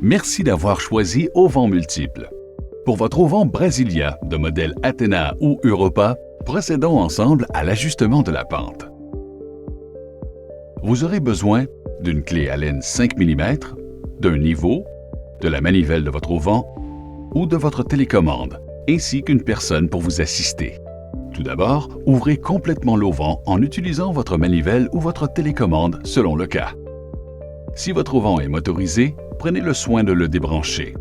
Merci d'avoir choisi Auvent Multiple. Pour votre auvent Brasilia de modèle Athena ou Europa, procédons ensemble à l'ajustement de la pente. Vous aurez besoin d'une clé Allen 5 mm, d'un niveau, de la manivelle de votre auvent ou de votre télécommande, ainsi qu'une personne pour vous assister. Tout d'abord, ouvrez complètement l'auvent en utilisant votre manivelle ou votre télécommande selon le cas. Si votre auvent est motorisé, prenez le soin de le débrancher.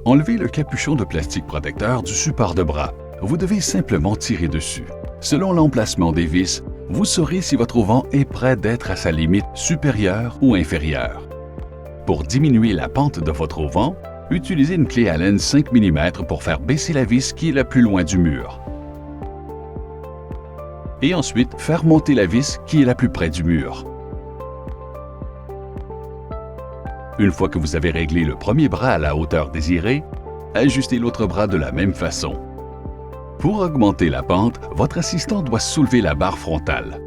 Enlevez le capuchon de plastique protecteur du support de bras. Vous devez simplement tirer dessus. Selon l'emplacement des vis, vous saurez si votre auvent est prêt d'être à sa limite supérieure ou inférieure. Pour diminuer la pente de votre auvent, utilisez une clé Allen 5 mm pour faire baisser la vis qui est la plus loin du mur. Et ensuite, faire monter la vis qui est la plus près du mur. Une fois que vous avez réglé le premier bras à la hauteur désirée, ajustez l'autre bras de la même façon. Pour augmenter la pente, votre assistant doit soulever la barre frontale.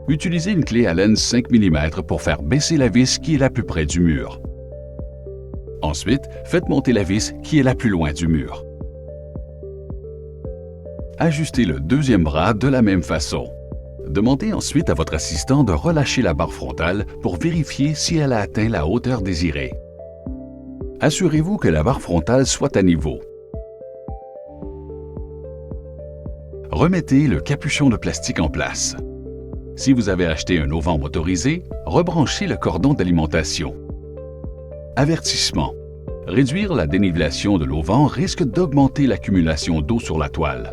Utilisez une clé Allen 5 mm pour faire baisser la vis qui est la plus près du mur. Ensuite, faites monter la vis qui est la plus loin du mur. Ajustez le deuxième bras de la même façon. Demandez ensuite à votre assistant de relâcher la barre frontale pour vérifier si elle a atteint la hauteur désirée. Assurez-vous que la barre frontale soit à niveau. Remettez le capuchon de plastique en place. Si vous avez acheté un auvent motorisé, rebranchez le cordon d'alimentation. Avertissement. Réduire la dénivellation de l'auvent risque d'augmenter l'accumulation d'eau sur la toile.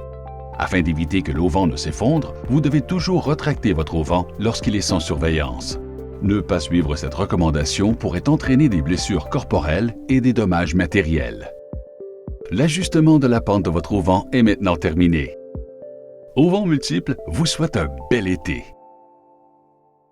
Afin d'éviter que l'auvent ne s'effondre, vous devez toujours retracter votre auvent lorsqu'il est sans surveillance. Ne pas suivre cette recommandation pourrait entraîner des blessures corporelles et des dommages matériels. L'ajustement de la pente de votre auvent est maintenant terminé. Auvent Multiple vous souhaite un bel été.